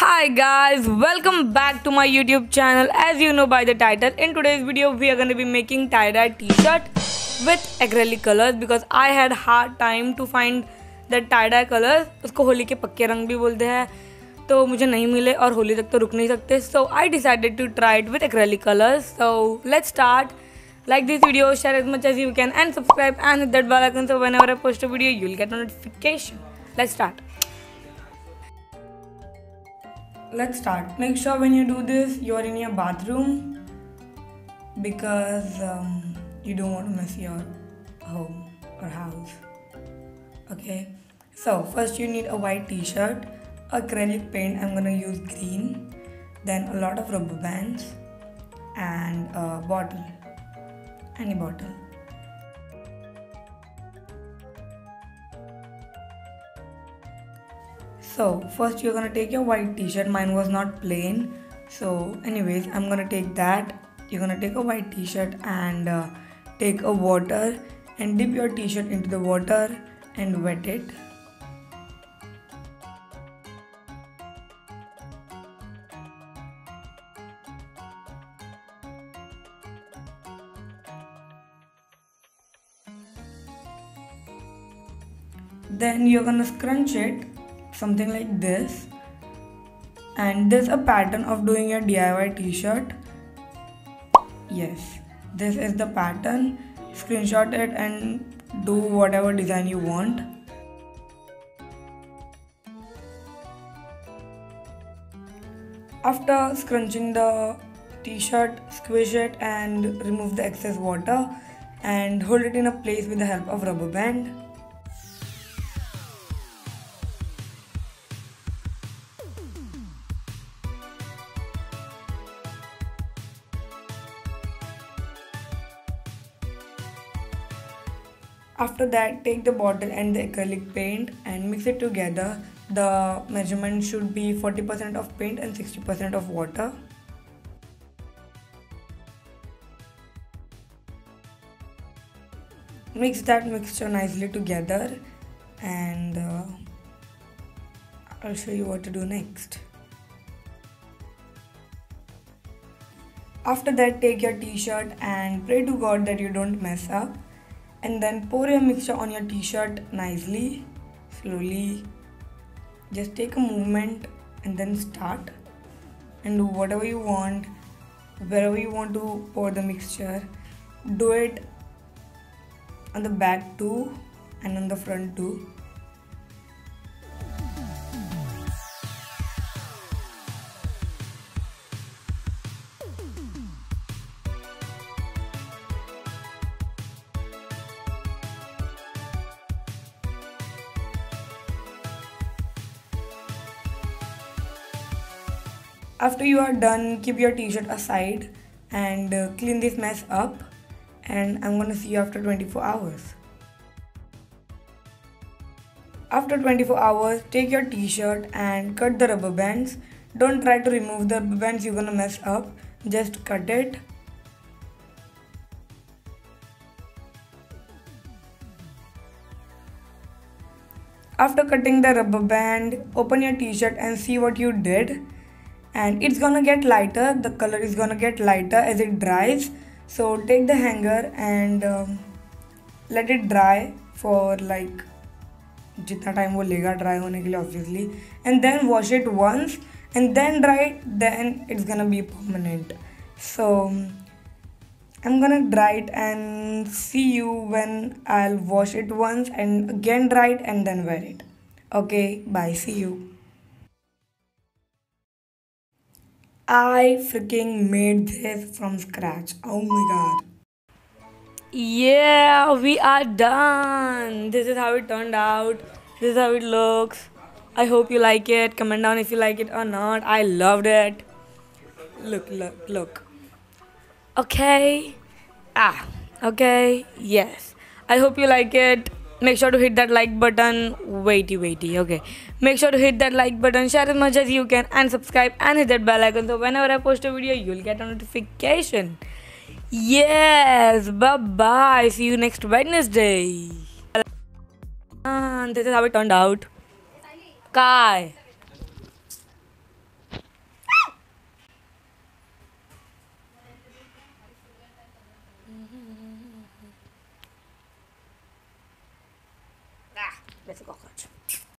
Hi guys, welcome back to my YouTube channel. As you know by the title, in today's video we are going to be making tie-dye t-shirt with acrylic colors because I had hard time to find that tie-dye colors. उसको होली के पक्के रंग भी बोलते हैं, तो मुझे नहीं मिले और होली तक तो रुक नहीं सकते. So I decided to try it with acrylic colors. So let's start. Like this video, share as much as you can and subscribe and hit that bell icon so whenever I post a video you'll get a notification. Let's start. Let's start. Make sure when you do this you are in your bathroom because you don't want to mess your home or house. Okay, so first you need a white t-shirt, acrylic paint. I'm gonna use green, then a lot of rubber bands and a bottle, any bottle. So first you're gonna take your white t-shirt. Mine was not plain, so anyways I'm gonna take that. You're gonna take a white t-shirt and take a water and dip your t-shirt into the water and wet it. Then you're gonna scrunch it something like this, and there's a pattern of doing your DIY t-shirt. Yes, this is the pattern. Screenshot it and do whatever design you want. After scrunching the t-shirt, squish it and remove the excess water and hold it in a place with the help of rubber band. After that, take the bottle and the acrylic paint and mix it together. The measurement should be 40% of paint and 60% of water. Mix that mixture nicely together and I'll show you what to do next. After that, take your t-shirt and pray to God that you don't mess up. And then pour your mixture on your t-shirt nicely, slowly. Just take a movement and then start and do whatever you want, wherever you want to pour the mixture. Do it on the back too and on the front too. After you are done, keep your t-shirt aside and clean this mess up, and I'm gonna see you after 24 hours. After 24 hours, take your t-shirt and cut the rubber bands. Don't try to remove the rubber bands, you're gonna mess up. Just cut it. After cutting the rubber band, open your t-shirt and see what you did. And it's gonna get lighter, the color is gonna get lighter as it dries. So take the hanger and let it dry for like jitna time wo lega dry hone ke liye obviously, and then wash it once and then dry it, then it's gonna be permanent. So I'm gonna dry it and see you when I'll wash it once and again dry it and then wear it. Okay, bye, see you. I freaking made this from scratch. Oh my god. Yeah, we are done. This is how it turned out. This is how it looks. I hope you like it. Comment down if you like it or not. I loved it. Look, look, look. Okay. Okay. Yes. I hope you like it. Make sure to hit that like button. Waity. Okay. Make sure to hit that like button, share as much as you can, and subscribe and hit that bell icon so whenever I post a video, you'll get a notification. Yes. Bye-bye. See you next Wednesday. And this is how it turned out. Kai. There's a cockroach.